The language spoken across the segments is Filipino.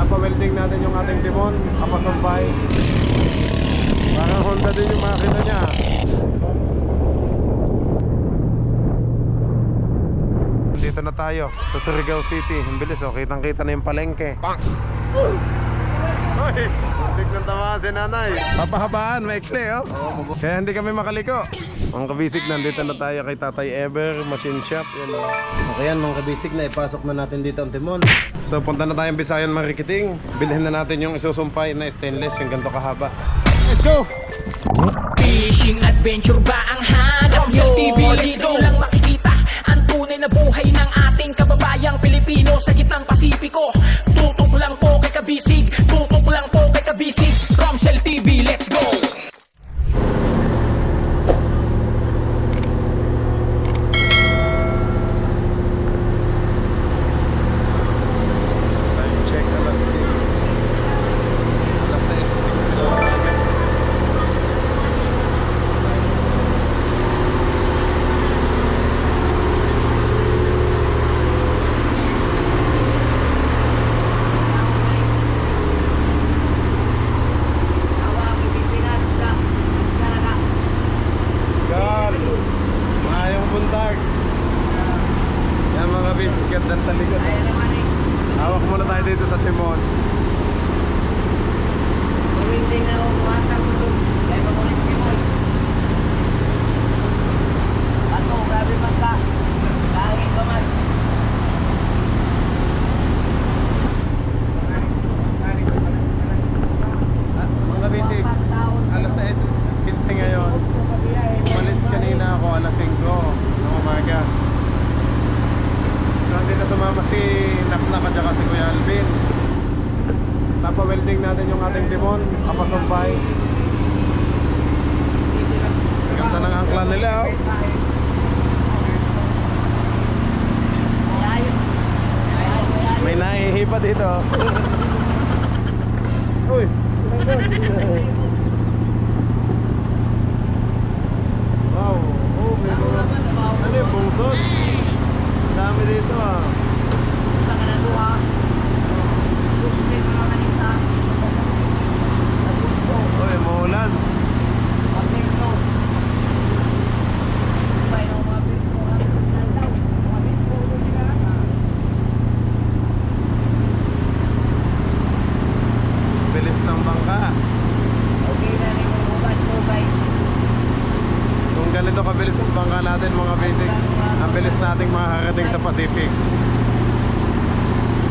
Papa-welding natin yung ating timon, kapasumpay. Parang Honda din yung makina niya. Dito na tayo sa Surigao City. Ang bilis oh, kitang-kita na yung palengke. Hoy, muntik ng tamaan si nanay. Papahabaan, maikli oh. Kaya hindi kami makaliko. Mga kabisig, nandito na tayo kay Tatay Ever Machine Shop. Yan oh. Okay yan mga kabisig, na ipasok na natin dito ang timon. So punta na tayong Bisayan Marikiting. Bilhin na natin yung isusumpay na stainless, yung ganito kahaba. Let's go! Fishing adventure ba ang hanap nyo? Dito lang makikita ang tunay na buhay ng ating kababayang Pilipino sa gitnang Pasipiko. Tutok lang po kay kabisig, tutok lang po kay kabisig. Romsel TV, let's go! Time check, alas 6 sila umaga. God, maayong buntag. Yan mga bisig, ganda sa likod. Hawak muna tayo dito sa timon. Mga bisig, alas 6:15 ngayon. Umalis kanina ako alas 5 ng umaga. So andito sumama si Naknak at saka si Kuya Alvin. Papa-welding natin yung ating timon, kapasumpay. Ganda ng angkla nila oh. May naihipa dito. Uy! Wow! Oh, may mga... Ano yung bungsod? Dami dito ah. Uy, maulan. Bilis ng bangka. Kung ganito kabilis ang bangka natin mga basic, ang bilis nating makakarating sa Pacific.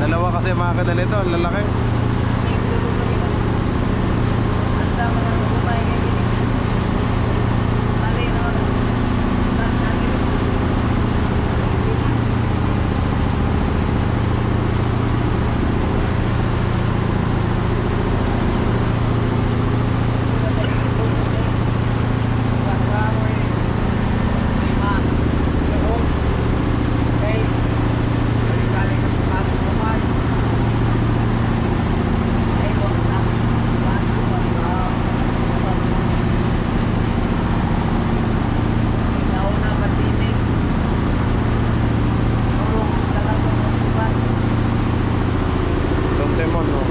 Dalawa kasi makakadala ito, ang lalaki. Timon, no?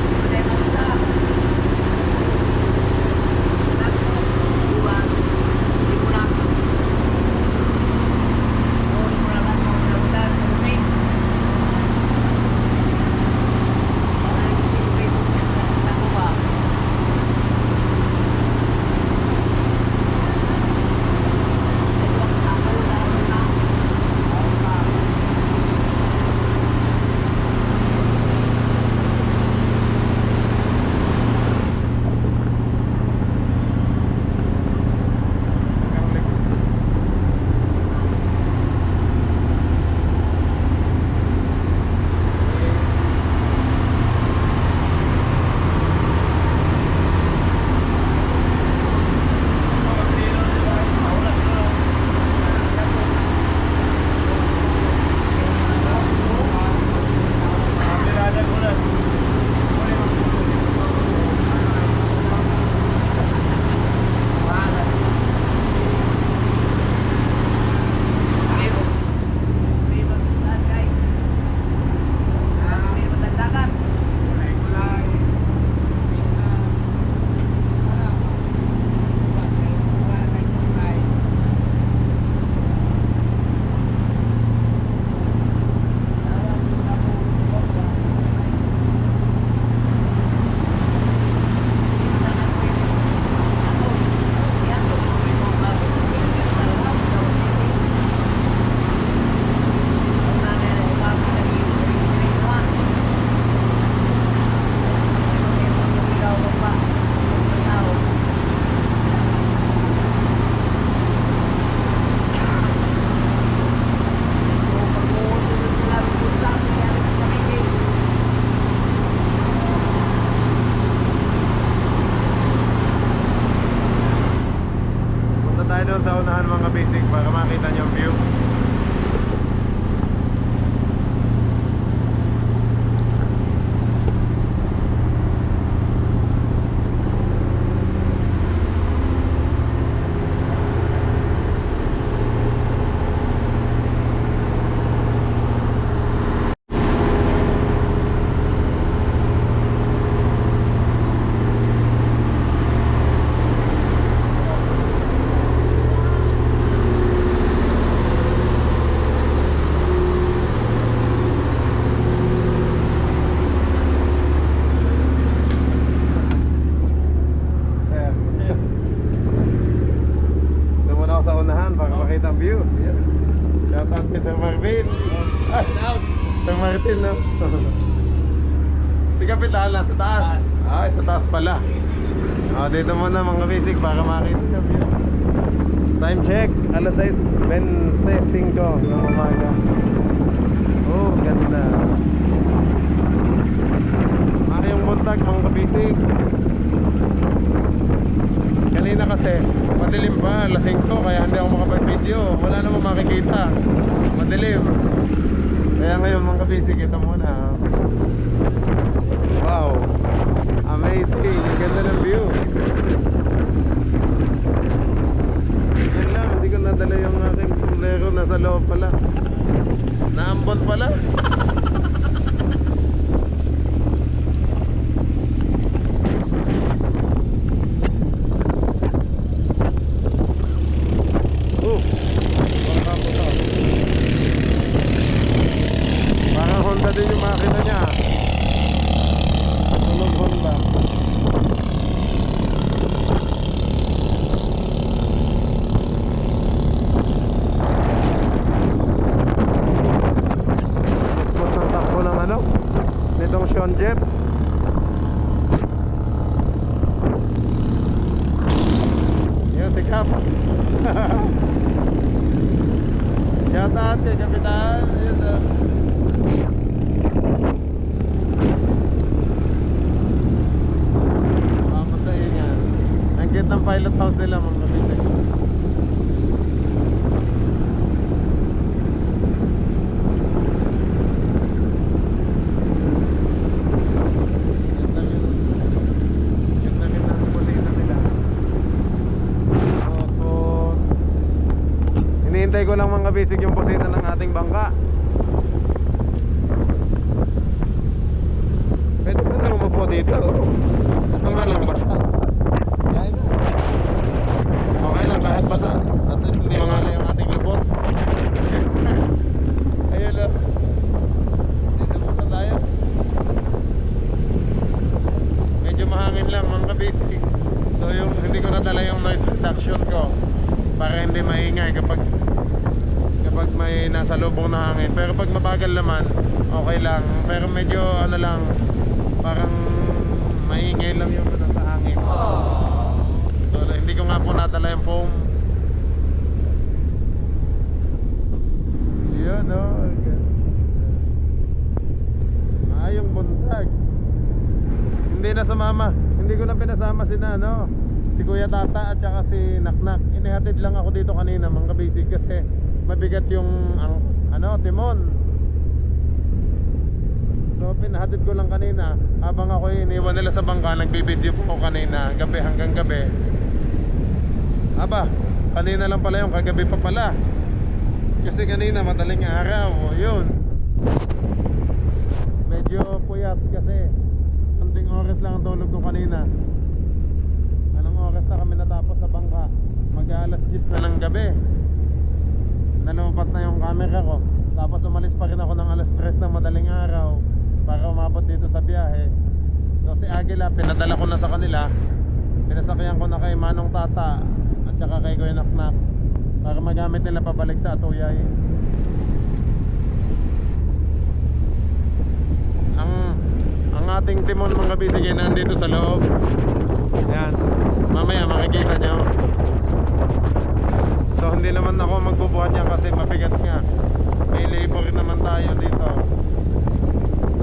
doon sa unahan mga basic para makita niyo ang view. Doon muna ako sa unahan para makita ang view. Shout out kay Sir Marvin. Sir Martin, no? Si Kapitan nasa taas. Ay, sa taas pala. Dito muna mga basic para makita ang view. Time check, alas 6:25 ng umaga. Oh, ganda. Yung buntag mga kabisig. Kanina kasi madilim pa, alas 5 kaya hindi ako makapag-video. Wala namang makikita. Madilim. Kaya ngayon mga kabisig, ito muna. Wow, amazing. Ang ganda ng view. Yan lang, hindi ko nadala yung aking sombrero. Nasa loob pala. Naambon pala. Parang Honda din yung makina niya. Tunog Honda. Spot ng takbo ng ano? Nitong Sean Jet. Yan si Cap. Shout out kay Kapitan. Ayun na. Vamos sa ingan. Ang gate ng pilot house nila mga kabisig. Ganda rin ang kusina nila. Hinihintay ko lang mga basic yung busina ng ating bangka. Pwede ba na umupo dito? Kaso nga lang basa. Okay lang kahit basa. At least hindi mangala yung ating lubot. Ayun lang. Dito muna tayo. Medyo mahangin lang mga basic. So yung hindi ko nadala yung noise reduction ko para hindi maingay kapag may nasa lubong na hangin. Pero pag mabagal naman, okay lang. Pero medyo ano lang, parang maingay lang yung ano sa hangin. So, hindi ko nga po nadala yung foam. Yun o. Yung buntag. Hindi na sumama. Hindi ko na pinasama si si Kuya Tata at saka si Naknak. Inihatid lang ako dito kanina mga basic kasi mabigat yung timon. So pinahatid ko lang kanina habang ako iniwan nila sa bangka. Nagbibideo po ako kanina gabi hanggang gabi. Kanina lang pala yung kagabi pa pala. Kasi kanina madaling araw. Yun. Medyo puyat kasi konting oras lang ang tulog ko kanina. Anong oras na kami natapos sa bangka? Mag-alas 10 na ng gabi. Nalupat na yung camera ko. Tapos umalis pa rin ako ng alas 3 ng madaling araw para umabot dito sa biyahe. So si Agila pinadala ko na sa kanila. Pinasakyan ko na kay Manong Tata at saka kay Kuya Naknak para magamit nila pabalik sa Atuyay. Ang ating timon mga bisig nandito sa loob. Yan. Mamaya makikita nyo. So hindi naman ako magbubuhat niya kasi mabigat nga. May labor naman tayo dito.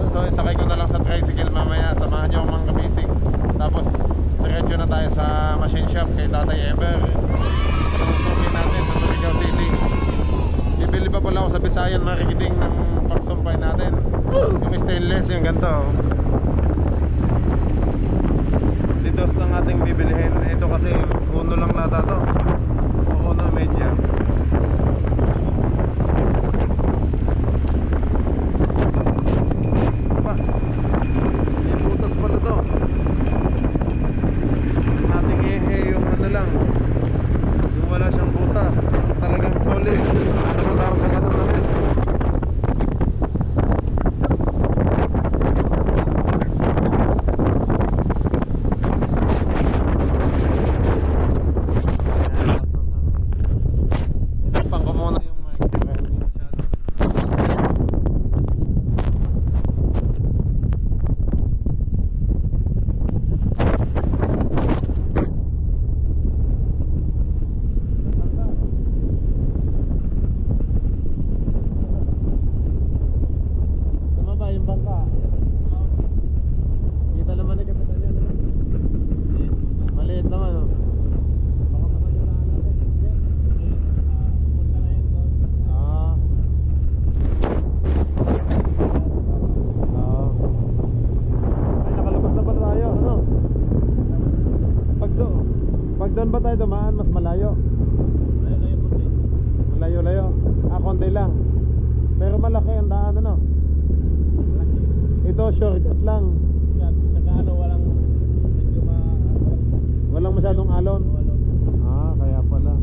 So isakay ko na lang sa tricycle mamaya. Samahan nyo ang mga kabisig. Tapos diretso na tayo sa machine shop kay Tatay Ever. Yung suki na kasaysayan marketing ng pagsumpay natin. Yung stainless, yung ganito. Dito ang ating bibilihin. Ito kasi uno lang nata to. O uno media. Pa, may butas pala to. Ang ating ehe yung ano lang, yung wala siyang butas. Talagang solid. Tumatawag sa ganun na rin. Itakpan ko muna yung mic para hindi masyado. Sumaba yung bangka. Kita naman ni Kapitan yan. Maliit naman, oh. Baka masagasaan natin. Punta na yun doon. Ah. Ah. Ay, nakalabas na pala tayo. Ano? Pag doon ba tayo dumaan, mas malayo? Malayo-layo. Ah, konti lang. Pero malaki ang daan, ano? Ito, shortcut lang. Saka ano, walang medyo Walang masyadong alon. Ah, kaya pala.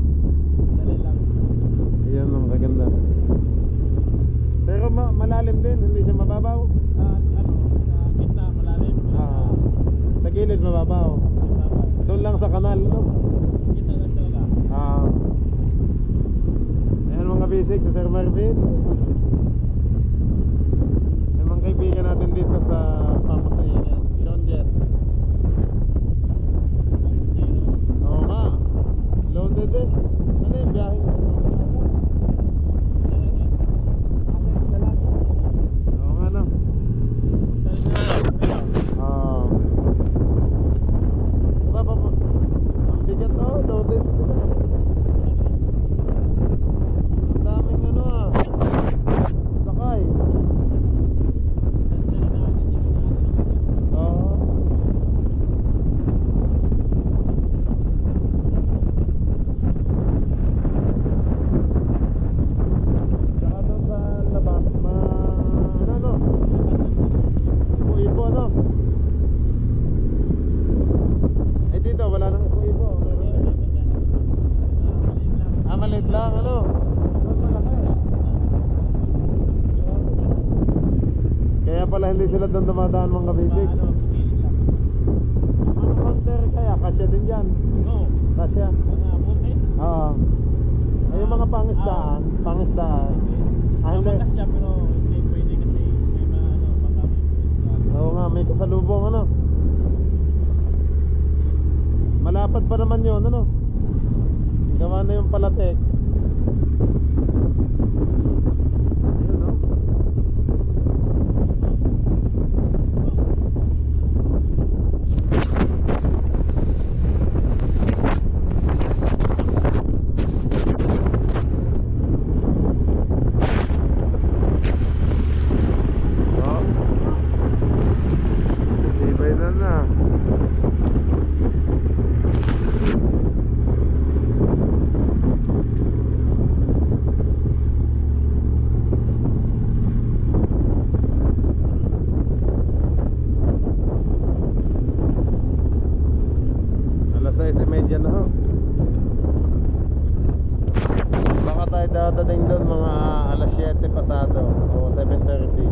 dali lang. Iyan ang kaganda. Pero malalim din, hindi siya mababaw. Ano, sa gitna, malalim. Ah, sa gilid mababaw. Doon lang sa kanal, no? Gitna lang talaga. Ah. Ayan mga basic sa Sir Marvin. May mga kaibigan natin dito sa Pamasayan, Sean Jet. Oo nga. Loaded eh. Ano yung biyahe? Oo nga, no? Ah. Diba pa po? Ang bigat, oh, loaded sila. Ang daming ano ah. Sakay. Oo. Saka doon sa labas, ano, ipo-ipo, no? Eh dito, wala nang ipo-ipo. Meron eh. Ah, maliit lang, ano? Doon malaki. Kaya pala hindi sila doon dumadaan mga basic. Ang hunter kaya, kasya din dyan. Kasya. Oo. Ay, yung mga pangisdaan. Ah, hindi. Pero hindi pwede kasi may mga Oo nga, may kasalubong, ano? Malapad pa naman yun, ano? Gawa na yung palatek. Ayun, no? Oh. Ibay na. Alas 6:30 na, ho. Baka tayo dadating doon mga alas 7 pasado o 7:30.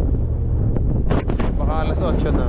Baka alas 8 na.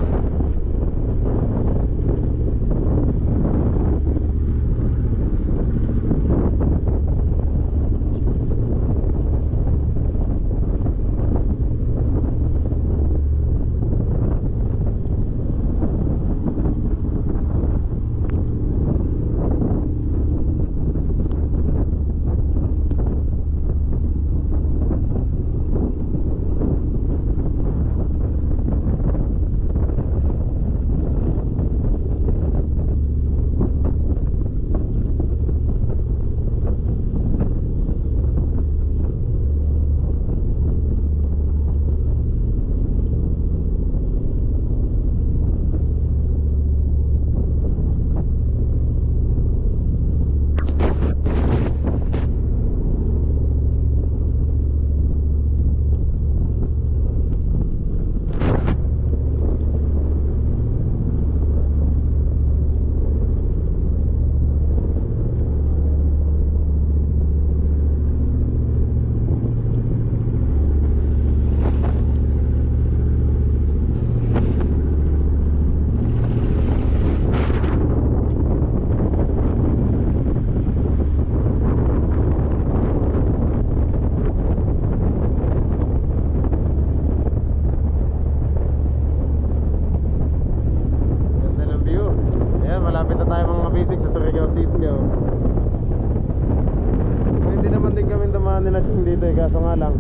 Pwede naman din kami dumaan nila dito eh, kaso nga lang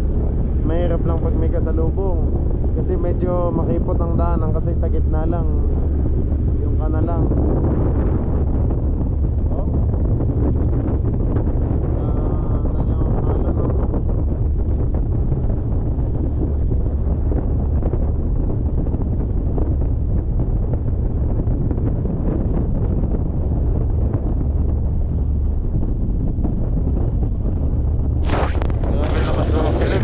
mahirap lang pag may kasalubong kasi medyo makipot ang daanan kasi sa gitna lang yung kanalang. Oh. Grabe lakas ng silip.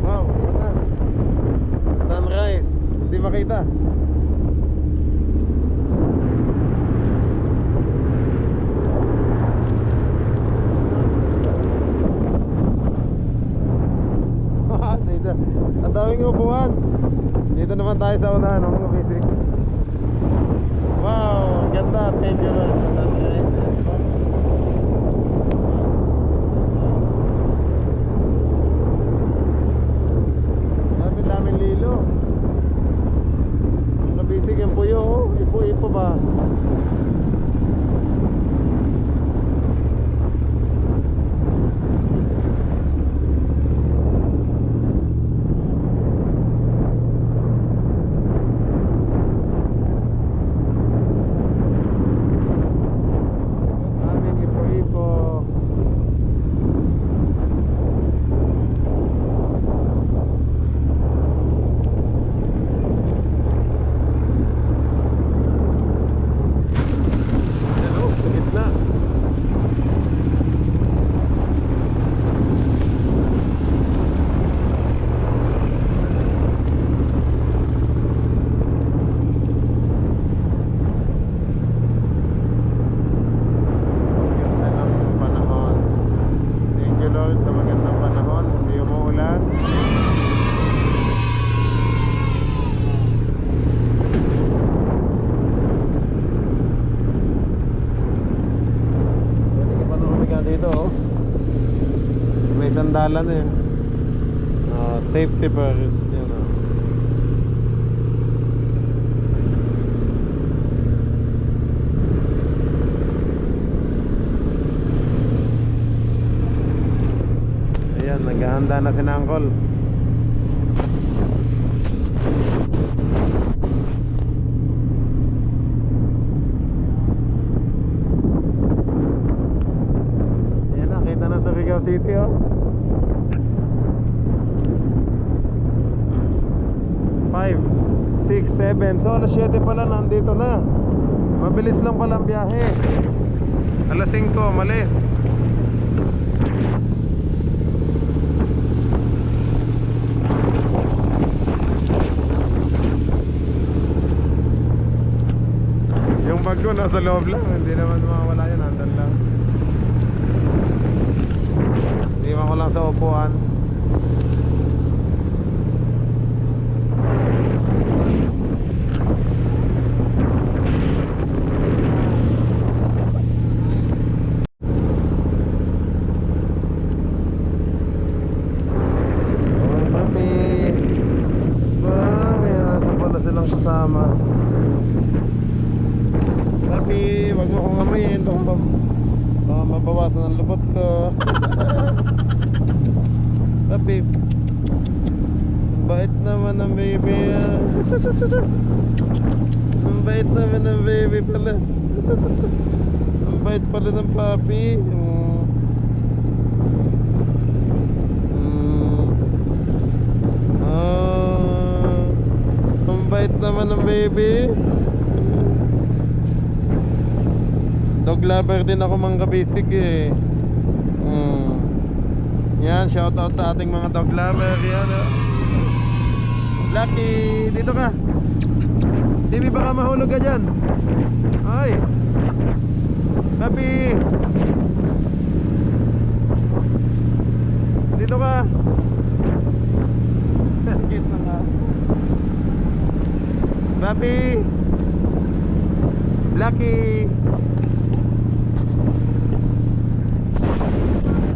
Wow, yun na. Sunrise. Hindi makita. Dito. Ang daming upuan. Dito naman tayo sa unahan ng mga basic. Wow, ang ganda. Thank you Lord sa sunrise. Daming lilo. Ang basic yung puyo. Ipo-ipo ba? Daming ipo-ipo. Hello, sa gitna. Ganda ng panahon. Thank you Lord sa magandang panahon. Hindi umuulan. Pwede ka pa nang humiga dito oh. May sandalan eh. Safety first, yun oh. Ayan, naghahanda na si Uncle. Ayan na, kita na sa Surigao City oh. 5, 6, 7. So alas 7 pala nandito na. Mabilis lang pala ang biyahe. Alas 5 malis. Yung bag ko nasa loob lang. Hindi naman mawawala yun. Nandun lang. Iwan ko lang sa upuan. Silang kasama. Papi, wag mo akong amayin. Baka mabawasan ang lubot ko. Papi, bait naman ng baby. Ang bait naman ng baby pala. Ang bait pala ng papi. Bait naman ng baby. Dog lover din ako mga kabisig eh. Yan, shout out sa ating mga dog lover. Yan oh. Lucky, dito ka. Baby, baka mahulog ka dyan. Ay Papi, dito ka. Cute ng aso. Papi, Lucky,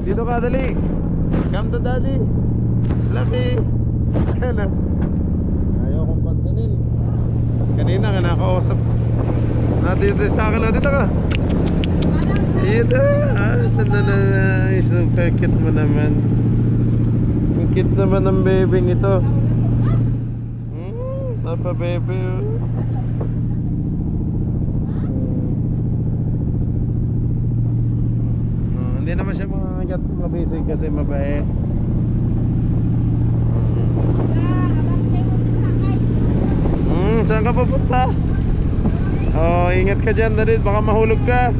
dito ka. ka, dali. Come to daddy. Lucky. Ano? Ayaw kong pansinin. Kanina ka nakausap. Dito sa akin na, dito ka. Dito. Super cute mo naman. Ang cute naman ng bebeng ito. Papa bebe. Hindi naman siya makagat mga basic kasi mabait. Saan ka pupunta? Oh, ingat ka dyan, Darid. Baka mahulog ka.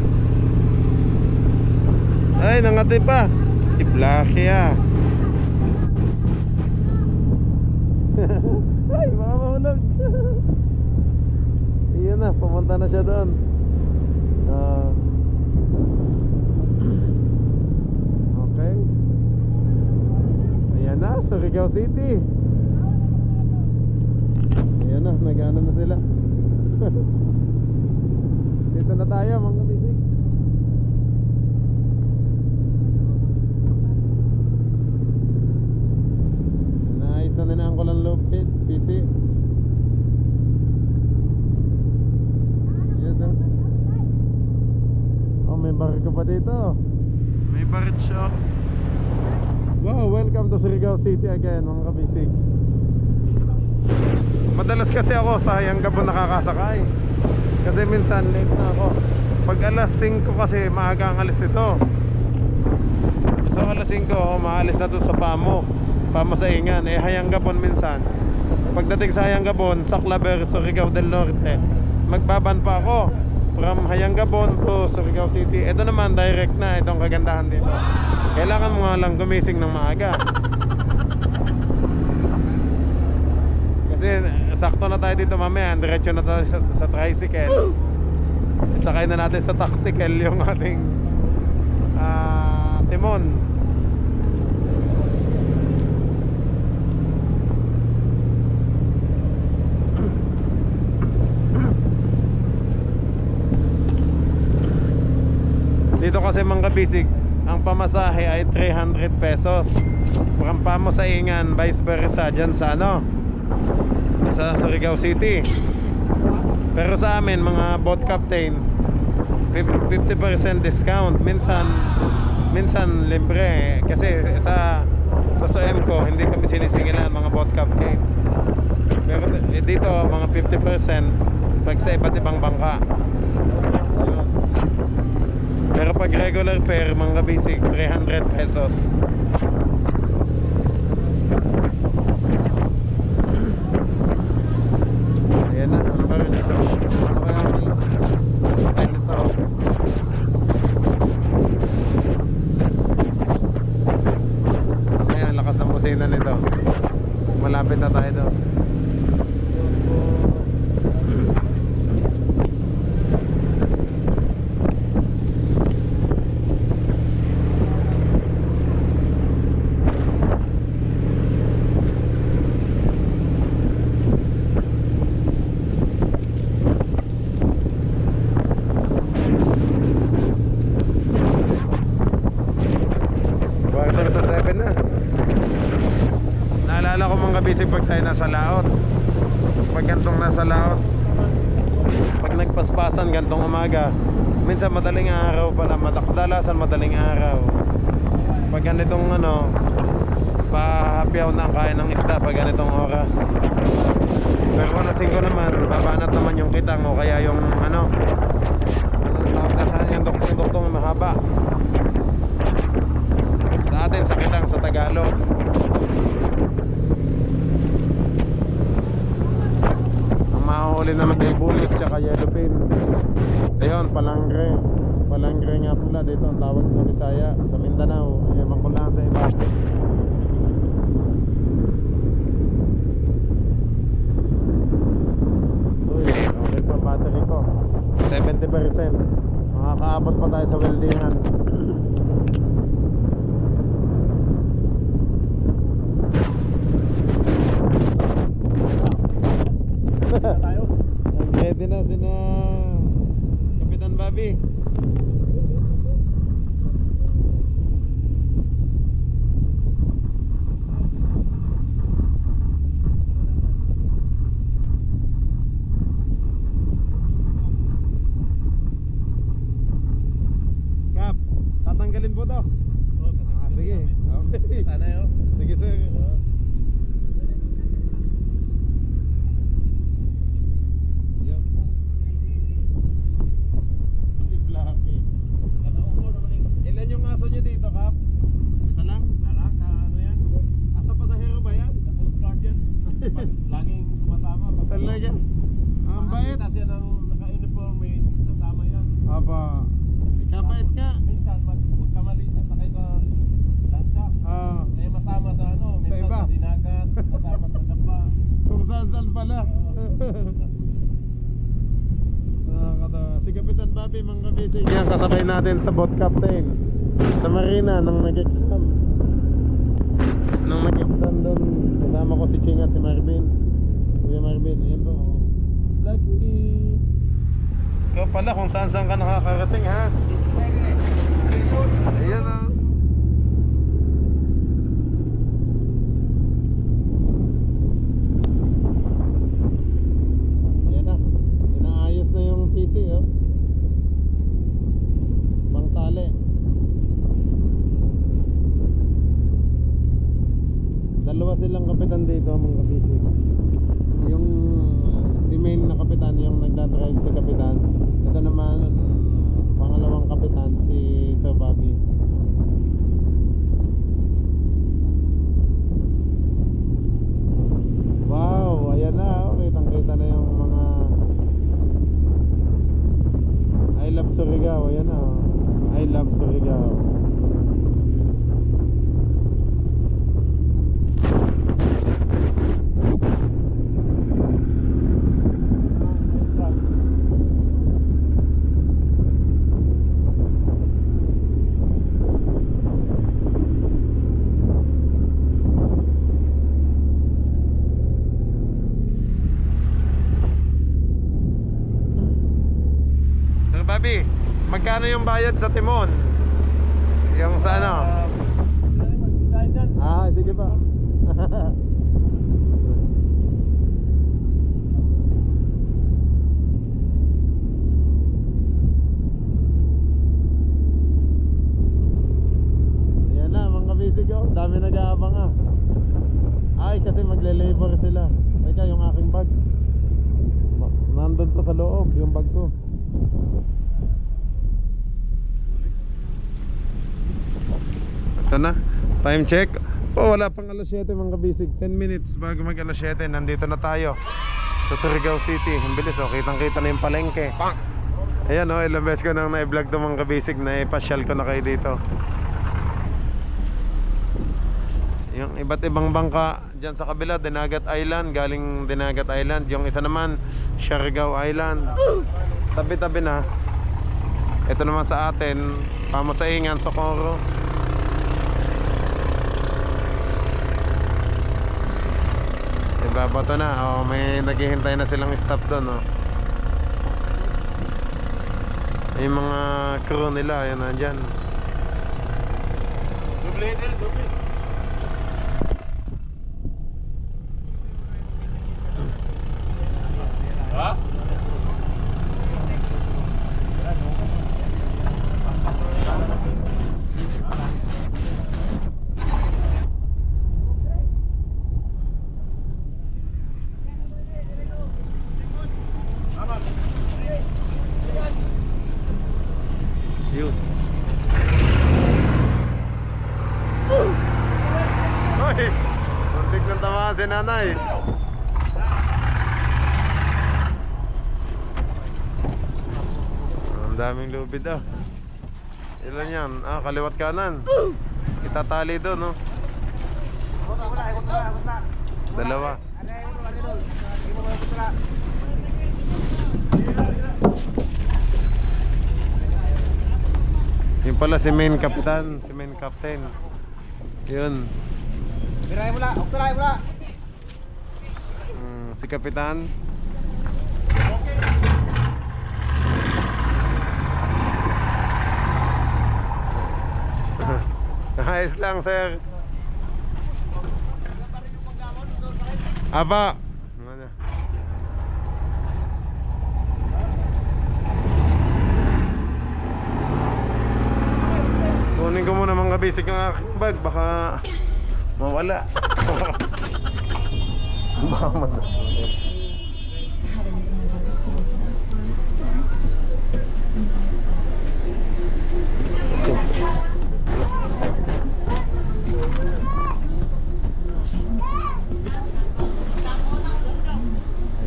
Ay, nangati pa. Si Blackie ah. Ay, baka mahulog. Iyan na, pumunta na siya doon. Okay. Ayan na, Surigao City. Ayan na, nag-ano na sila. Dito na tayo mga bisig. Naayos na ninaan ko lang lupit, PC. Ayan na. Oh, may barko pa dito. May barit shop. Wow, welcome to Surigao City again mga kabisig. Madalas kasi ako sa Hayangabon nakakasakay. Kasi minsan late na ako. Pag alas 5 kasi maaga ang alis nito. So alas 5 maalis na doon sa Pamo sa Ingan. Hayangabon minsan. Pagdating sa Hayangabon, sa Claver, Surigao del Norte, magbaban pa ako from Hayangabon to Surigao City. Ito naman direct na, itong kagandahan dito. Kailangan mo nga lang gumising ng maaga. Kasi sakto na tayo dito mamaya, diretso na tayo sa tricycle. Isakay na natin sa taxicle yung ating timon. Dito kasi mga bisig, ang pamasahe ay 300 pesos. From Pamo sa Ingan, vice versa dyan sa sa Surigao City. Pero sa amin mga boat captain 50% discount. Minsan libre. Kasi sa SOM ko hindi kami sinisingilan mga boat captain. Pero dito mga 50% pag sa iba't ibang bangka. Pero pag regular fare mga basic 300 pesos. Ayan na, ano ba rin ito? Ano kaya ang time nito? Ayan, lakas ng busina nito. Malapit na tayo doon. Bisig pag tayo nasa laot. Pag gantong nasa laot, pag nagpaspasan gantong umaga, minsan madaling araw pala, kadalasan madaling araw. Pag ganitong pahapyaw na ang kain ng isda pag ganitong oras. Pero kung alas 5 naman, babanat naman yung kitang o kaya yung yung duktong mahaba. Sa atin sa kitang sa Tagalog. Mahuli naman kay Bulis tsaka Yellowfin. Ayun, palangre. Palangre nga pala dito ang tawag sa Bisaya, sa Mindanao. Ewan ko lang sa iba. Uy, okay pa battery ko 70%. Makakaabot pa tayo sa weldingan. Ready na sina Kapitan Bobby. po to. Sige. Okay. Sana yun. Sige sir. Yup. Si Blackie. Ilan yung aso nyo dito, Kap? Isa lang? Asa pasahero ba yan? Laging sumasama. Talaga? Ang bait. Nakakita siya ng naka-uniform, may sasama yan. Aba. Ikabait nga. Minsan magkamali siya sakay sa lancha. Ah. Eh masama sa ano, Sa minsan iba. sa dinagat, masama sa dapa. Kung saan pala. Nakakatawa. Si Kapitan Bobby, mga kabisig. Yan, kasabay natin sa boat captain. Sa marina, nung nag-exam. Nung nag-exam doon, kasama ko si Ching at si Marvin. Kuya Marvin, ayun po. Lucky. Ikaw pala kung saan ka nakakarating, ha? Ayan, ha? Ayan na. Inaayos na yung PC, oh. Pang tali. Dalawa silang kapitan dito, mga kabisig. Yung si main na kapitan, yung nagdadrive si kapitan. Ito naman pangalawang kapitan, si Sir Bobby. Wow, ayan na, oh. Kitang-kita na yung mga I love Surigao, ayan na, oh. I love Surigao. Sir Bobby, magkano yung bayad sa timon? Yung sa ano? Mag-design yan. Ah, sige pa. Ayan na, mga kabisig, oh. Dami nag-aabang, ah. Ay, kasi magle-labor sila. Teka, yung aking bag nandun pa sa loob, yung bag ko. Ito na, time check. Oh, wala pang alas 7, mga kabisig. 10 minutes bago mag alas 7. Nandito na tayo sa Surigao City. Ang bilis, oh. Kitang-kita na yung palengke. Ayan, oh. Ilang beses ko nang na-vlog to, mga kabisig. Na-pasyal ko na kayo dito. Yung iba't ibang bangka dyan sa kabila, Dinagat Island. Galing Dinagat Island. Yung isa naman, Siargao Island. Tabi-tabi na. Ito naman sa atin, Pamasaingan, Socorro. Ibabato na, oh, may naghihintay na silang staff doon, oh. Yung mga crew nila, yun nandyan. Double. Ha? Yun. Hoy! Muntik ng tamaan si nanay. Ang daming lubid, ah. Ilan yan? Ah, kaliwat kanan. Itatali doon, no? Dalawa. Yung pala si main kapitan, si main captain. Yun. Biray mo la, oktaray mo la. Si kapitan. Ayos lang, sir. Aba. Kunin Kunin ko muna mga basic ng aking bag. Baka mawala. Baka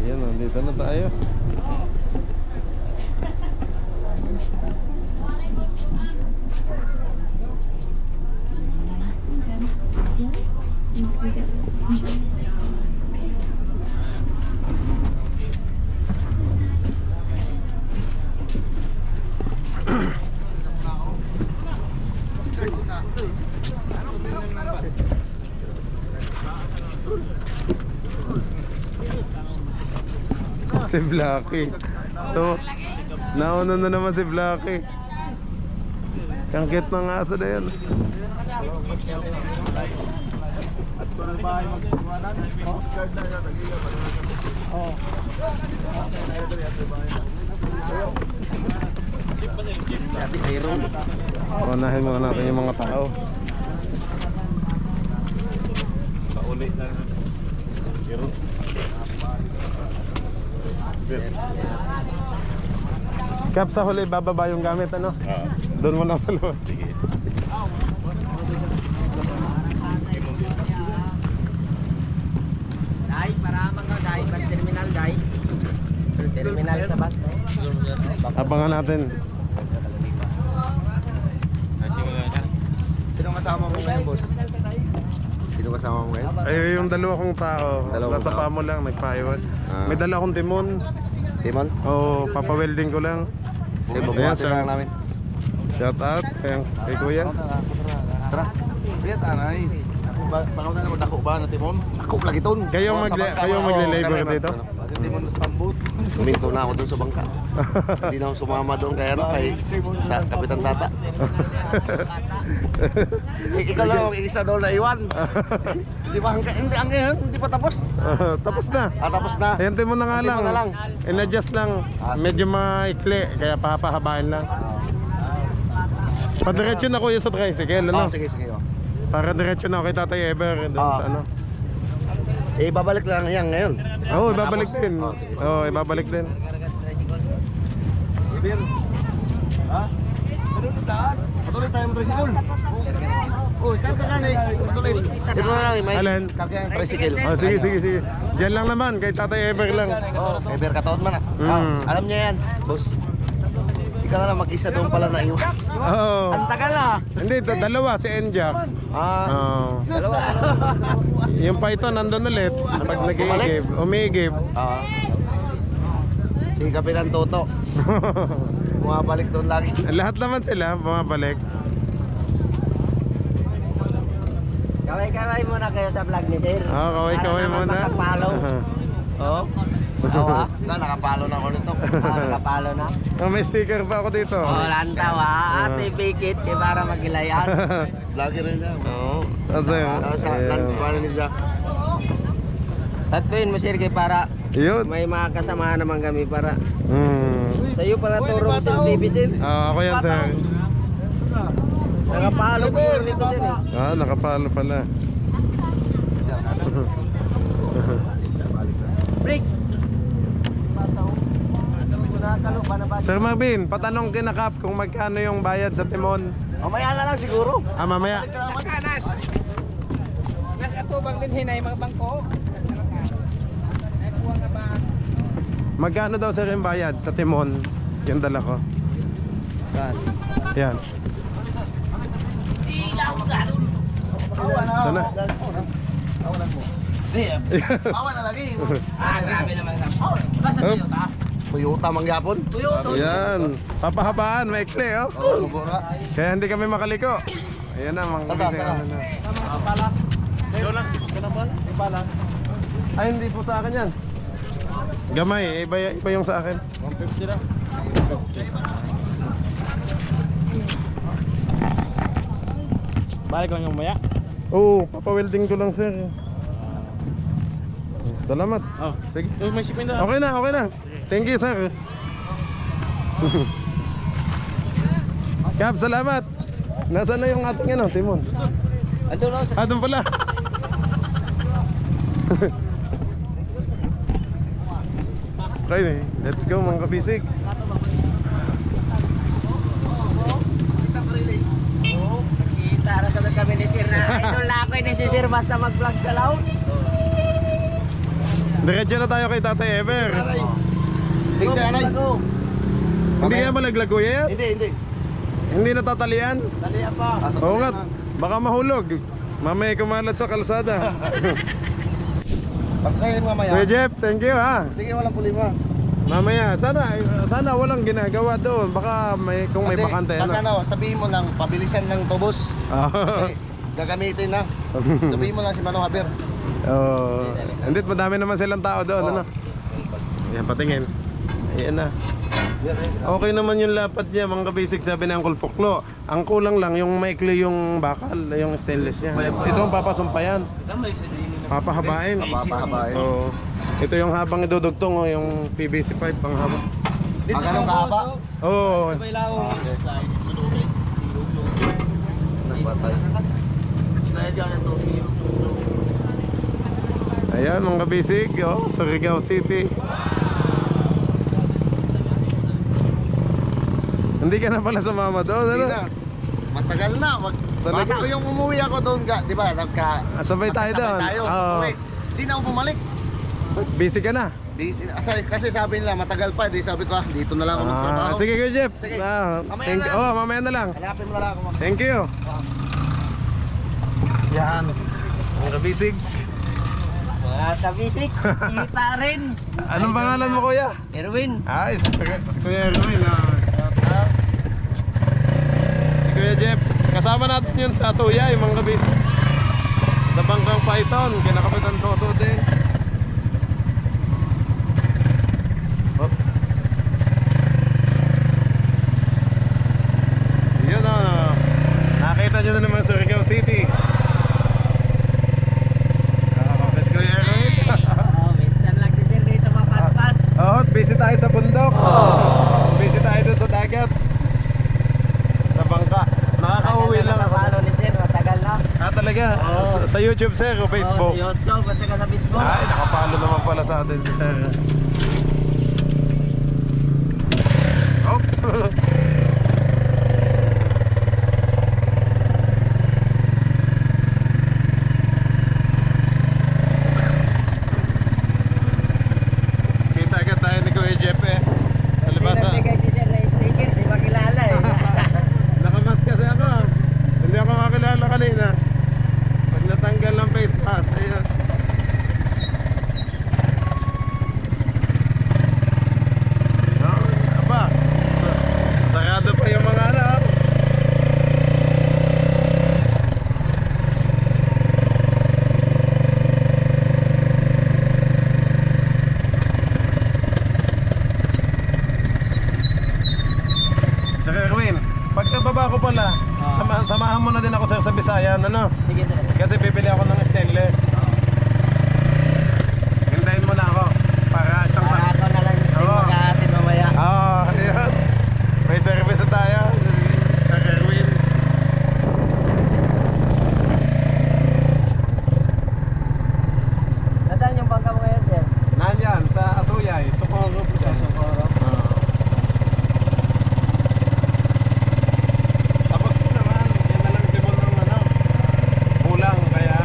ayan, nandito na tayo. Si Blacky. To, nauna na naman si Blacky. Ang cute ng aso na yan. Unahin muna natin yung mga tao. Pauli na. Kap, sa huli bababa yung gamit, ano? Doon mo na pala. Sige. Dahil maramang ka, dahil bus terminal, dahil terminal sa bus. Abangan natin. Sino kasama mo ngayon, boss? Sino kasama mo ngayon? Ay, yung dalawa kong tao. Dalawang Nasa tao. pa mo lang, nagpaiwan. May dala akong timon. Timon? Oo, papawelding ko lang. Bubuhatin lang namin. Shout out kay Kuya. Tara. Biyat, anay. Pangaw na naman, dako ba na timon? Dako lagi ton. Kayong magle-labor dito? Timon sa sambut. Huminto na ako doon sa bangka. Hindi na ako sumama doon kay ano, kay Kapitan Tata. Ikaw lang ang isa doon na iwan. Di ba? Hindi pa tapos. Tapos na. Tapos na. Ayan, timon na nga Timon lang. na lang. In-adjust lang. Medyo maikli, kaya papahabain lang. Padiretso na Kuya sa tricycle, ano? Sige, sige. Para diretso na ako kay Tatay Ever doon sa ano. Babalik lang yan ngayon. Oo, ibabalik din. Sige. Oo, ibabalik din. Ibir. Ha? Patuloy tayo ng tricycle. Oh, saan ka gani? Patuloy. Ito na lang, may Alin? karga ng tricycle. Oh, sige, sige, sige. Diyan lang naman, kay Tatay Ever lang. Oh, Ibir kataon man ah. Alam niya yan, boss. Ikaw na lang mag-isa doon pala na iwan. Oo. Tagal ah. Hindi, dalawa, si Enjak. Oo. Dalawa. Yung Python nandun ulit. Pag nag-iigib, umiigib. Si Kapitan Toto. Bumabalik doon lagi. Lahat naman sila, bumabalik. Kaway-kaway muna kayo sa vlog ni Sir. Oo, kaway-kaway Para naman muna. makapalaw. Oo. Awa. Nakapalo na ako nito. Nakapalo na. Oh, may sticker pa ako dito. Lantaw ate pikit kay para magilayan. Vlogger rin siya. Oo. Ano sa'yo? Sa paano ni Jack? Tatuin mo Sir kay para Yun. may mga kasama naman kami para sa iyo para turo mo sa TV Sir. Ako yan, sir. Nakapalo ko nito Sir. Nakapalo pala. Brakes. Sir Marvin, patanong kina Kap kung magkano yung bayad sa timon. Mamaya na lang siguro. Mamaya. Kanas. Nas atubang din hinay mga bangko. Magkano daw sir yung bayad sa timon? Yung dala ko. Saan? Yan. Ito na. Awalan mo. Awan na lagi. Grabe naman sa. Oh, Toyota mangyapon. yan. Papahabaan, maikli oh. Mura. Kaya hindi kami makaliko. Ayan na, mga Tata, kabising saka. ano na. Ay, hindi po sa akin yan. Gamay, iba yung sa akin. 150 na. Balik lang yung maya. Oo, papawelding ko lang sir. Salamat. Oh. Sige. May shipping na. Okay na, okay na. Thank you sir. Kap, salamat. Nasaan na yung ating ano, timon? Ando na sa... Ah, doon pala. Okay, let's go mga kabisig. Kita ra kami ni Sir na idol na ako ni si Sir basta mag-vlog sa laon. Diretso na tayo kay Tatay Ever. Tingnan anay. Hindi kaya malaglag kuya yan? Hindi. Hindi natatalian? Dali pa. Oo nga, baka mahulog. Mamaya kumalat sa kalsada. Pagkain mamaya. Kuya Jeff, thank you ha. Sige, walang problema. Mamaya, sana walang ginagawa doon. Baka kung may Hindi, bakante pag ano. sabihin mo lang, pabilisan ng tubos. Kasi gagamitin na. Sabihin mo lang si Manong Haber. Oh, hindi, madami naman silang tao doon, ano? Yan, patingin. Ayan na. Okay naman yung lapat niya, mga kabisig, sabi ng Uncle Puklo. Ang kulang lang, yung maikli yung bakal, yung stainless niya. Ito ang papasumpayan. Papahabain. Papahabain. Oo. Ito yung habang idudugtong, oh, yung PVC pipe, pang haba. Ang ganong kahaba? Oo. Nagbatay. Ayan, mga kabisig, oh, Surigao City. Hindi ka na pala sumama doon, ano? Hindi na. Matagal na. Talaga? Baka yung umuwi ako doon, di ba? Sabay tayo doon. Oo. Uwi. Hindi na ako bumalik. Busy ka na? Busy na. Kasi sabi nila matagal pa. Di sabi ko, dito na lang ako magtrabaho. Sige, Kuya Jeff. Sige. Thank you. Oh, mamaya na lang. Hanapin mo na lang ako. Thank you. Yan. Mga kabisig. Mga kabisik, kita rin. Anong pangalan mo, Kuya? Erwin. Ay, si Kuya Erwin. Si Kuya Jeff. Kasama natin yun sa Tuyay, mga kabisig. Sa Bangkang Python, kinakapitan Toto din. Oh. Yun o. Nakita nyo na naman sa Surigao City. Kakakapis Kuya Erwin. Minsan lang si Sir dito mapatpat. Oo, busy tayo sa bundok. Busy tayo dun sa dagat. Sa bangka. Nakakauwi lang ako. Follow ni Sir, matagal na. Ah, talaga? Sa YouTube, sir, o Facebook? YouTube at saka sa Facebook. Ay, nakapalo naman pala sa atin si sir. Oh. Kita agad tayo ni Kuya Jeff eh. Alibasa. Nagbigay si Sir na sticker, di ba kilala eh. Nakamas kasi ako. Hindi ako makakilala kanina. Pag natanggal ng face mask, ayan. No, aba. Sarado pa yung mga anak. Sir Erwin, pagkababa ko pala, samahan mo na din ako sir sa Bisayan, ano? Sige Sir. Kasi bibili ako ng stainless. Hintayin mo na ako para isang Para ako na lang din Oo. mag-aatin mamaya. Ayan. May service na tayo. Sir Erwin. Nasaan yung bangka mo ngayon Sir? Nandyan, sa Atuyay, Socorro. Socorro. Tapos ko naman, yan na lang timon ng ano, kulang, kaya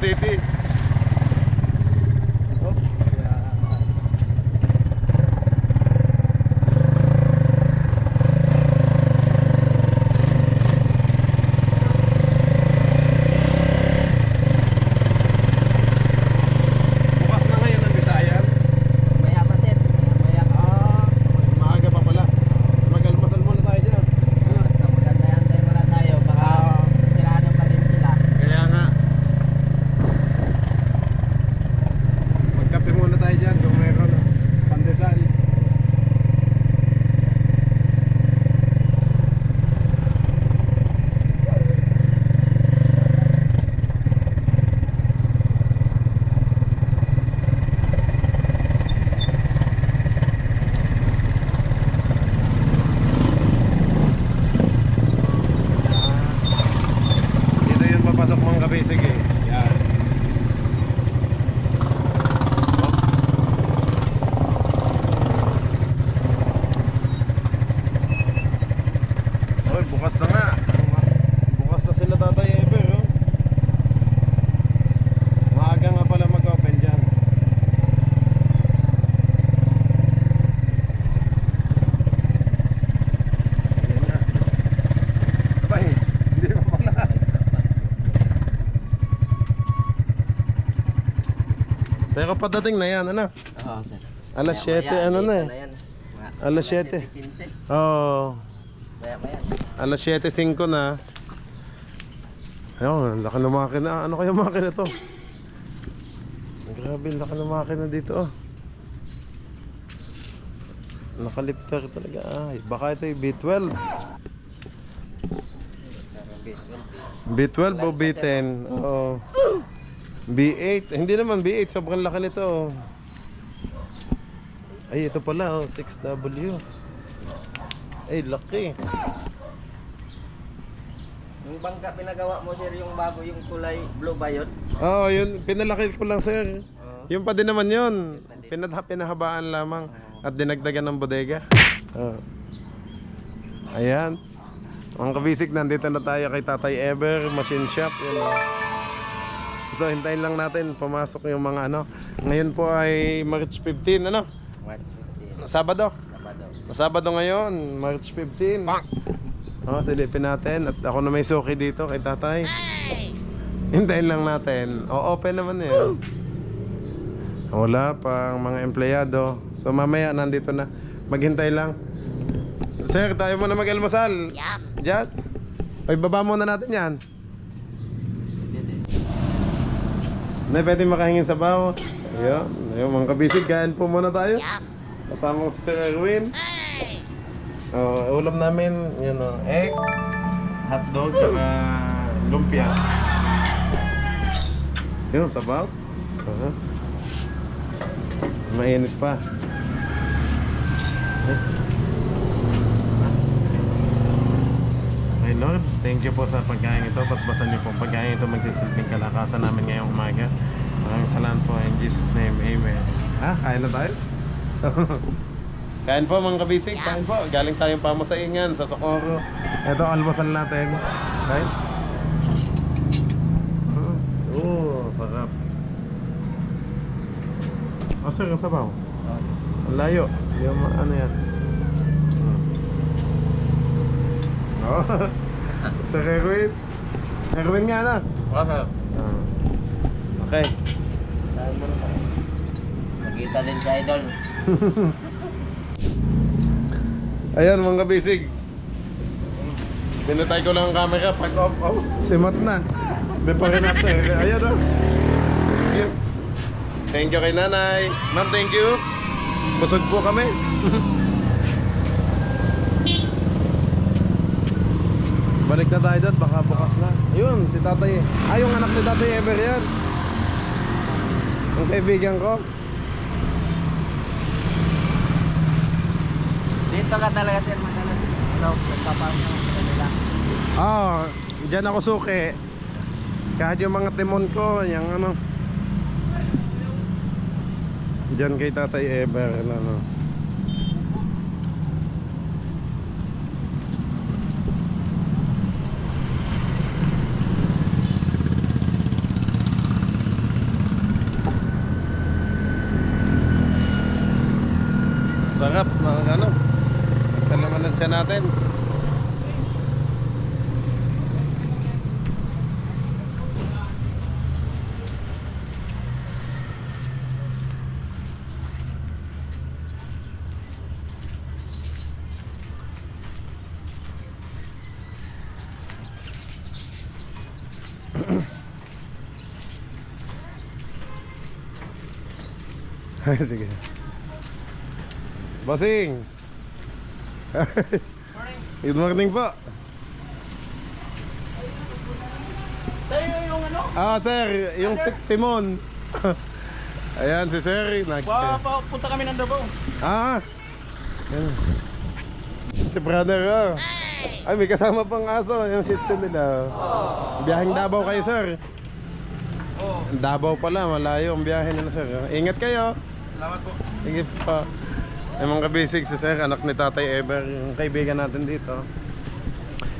City. Bukas na ngayon ang Bisayan. Maya pa sir. Maya ka. Maaga pa pala. Mag-almasal muna tayo dyan. Basta magantay-antay muna tayo. Baka sirado pa rin sila. Kaya nga. Magkape muna tayo dyan kung mayroon pandesal. Dito yun papasok mga kabisig eh. Yan. Oy, bukas na nga. Bukas na sila Tatay Ever, oh. Maaga nga pala mag-open dyan. Ayan na. Abay, hindi pa pala. Pero padating na yan, ano? Oo sir. Alas 7, ano na eh. Alas 7. 7:15. Oo. Maya. Alas 7:05 na. Ayun, laki ng makina. Ano kaya makina to? Grabe, laki ng makina dito, oh. Nakalipter talaga. Ay, baka ito yung B12. B12 o B10? Oo. B8. Hindi naman B8. Sobrang laki nito, oh. Ay, ito pala, oh. 6W. Ay, laki. Yung bangka pinagawa mo sir, yung bago yung kulay blue ba yun? Oo, yun. Pinalaki ko lang, sir. Yung pa din naman yun. Pinahabaan lamang. At dinagdagan ng bodega. Oo. Ayan. Mga kabisig, nandito na tayo kay Tatay Ever Machine Shop. Yan, oh. So, hintayin lang natin pumasok yung mga ano. Ngayon po ay March 15, ano? March 15. Sabado. Sabado. Sabado ngayon, March 15. Oh, silipin natin. At ako na may suki dito kay Tatay. Hintayin lang natin. O, open naman eh. Wala pang mga empleyado. So mamaya nandito na. Maghintay lang. Sir, tayo muna mag-almusal. Diyan. Ay, baba muna natin yan. Hindi, pwede makahingin sa bawo. Ayun. Ayun, mga kabisig. Kain po muna tayo. Kasama ko si Sir Erwin. Ulam namin, yun o, egg, hotdog, saka lumpia. Yun, sabaw. Sarap. Mainit pa. Okay Lord, thank you po sa pagkain ito. Basbasan niyo po ang pagkain ito. Magsisilbing kalakasan namin ngayong umaga. Maraming salamat po in Jesus name, amen. Ha? Kain na tayo? Kain po mga kabisig, kain po. Galing tayong pamasaingan sa Socorro. Ito almusal natin. Kain. Sarap. Oh, sir, ang sabaw. Ang layo. Yung ano yan. Oh. Sir Erwin. Erwin nga na. Okay. Nakita din si Idol. Ayan mga kabisig. Pinatay ko lang ang camera pag off. Oh, simat na. Before and after. Ayan o. Thank you. Thank you kay nanay. Ma'am, thank you. Busog po kami. Balik na tayo doon. Baka bukas na. Ayun, si tatay. Yung anak ni Tatay Ever yan. Ang kaibigan ko. Dito ka talaga sir, madalas. Ano, nagpapasok sa kanila. Diyan ako suki. Kahit yung mga timon ko, yung ano. Diyan kay Tatay Ever, ano. Sige. Bossing! Good morning po. Tayo yung ano? Sir, yung timon. Ayan si Sir. Punta kami ng Davao. Yan. Si brother, Ay, may kasama pang aso. Yung shih tzu nila. Biyaheng Davao kayo, Sir. Davao pala, malayo ang biyahe nila, Sir. Ingat kayo. Salamat po. Sige pa. Ay mga kabisig si Sir, anak ni Tatay Ever, yung kaibigan natin dito.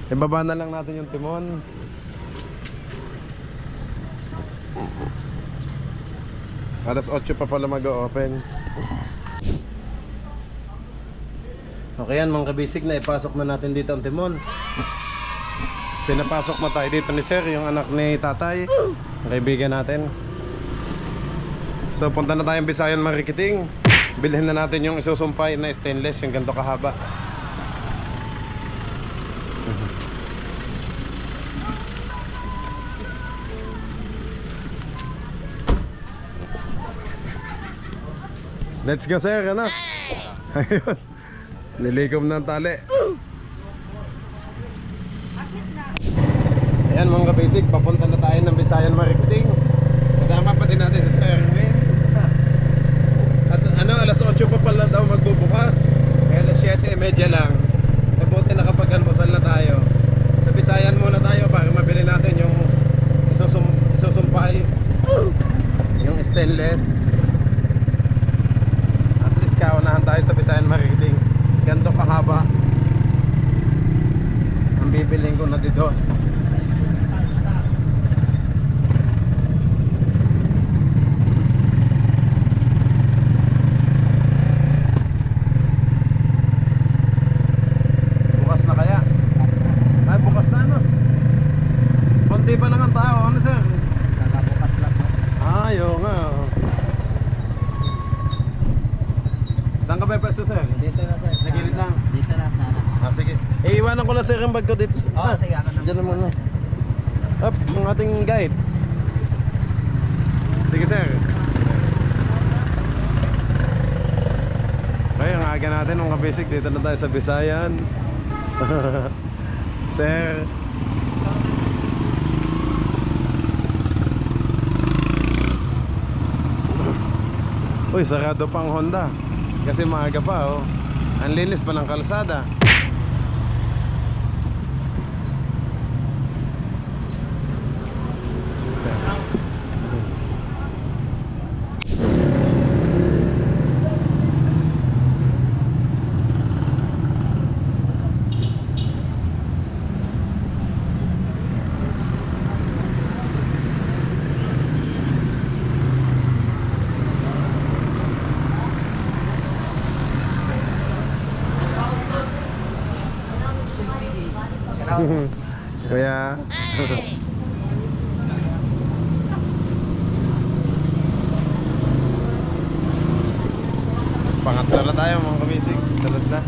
Ibaba na lang natin yung timon. Alas 8 pa pala mag-open. Okay yan mga kabisig, na ipasok na natin dito ang timon. Pinapasok na tayo dito ni Sir, yung anak ni Tatay, yung kaibigan natin. So punta na tayong Bisayan Marikiting. Bilhin na natin yung isusumpay na stainless, yung ganito kahaba. Let's go, Sir, ano? Ayun. Nilikom na ang tali. Ayan mga basic, papunta na tayo ng Bisayan Marikiting. Kasama pa din natin si Sir Erwin. At ano, alas 8 pa pala daw magbubukas. Kaya alas 7:30 lang. Mabuti nakapag-almusal na tayo. Sa Bisayan muna tayo para mabili natin yung isusumpay. Yung stainless. At least kaunahan tayo sa Bisayan Marikiting. Ganito kahaba ang bibiling ko na didos. Bukas na kaya? Ay, bukas na, no? Konti pa lang ang tao, ano, Sir? Kakabukas lang. Ayaw nga. Saan ka ba pwesto, Sir? Dito na sir. Sa gilid lang. Dito na sana. Sige. Iiwanan ko lang, Sir, yung bag ko dito. Sige, ako na. Diyan naman na. Up, yung ating guide. Sige, Sir. Okay, ang aga natin mga basic. Dito na tayo sa Bisayan. Sir. Uy, sarado pa ang Honda. Kasi maaga pa, oh. Ang linis pa ng kalsada. Kuya. Pangatlo na tayo mga kamisig. Salad na.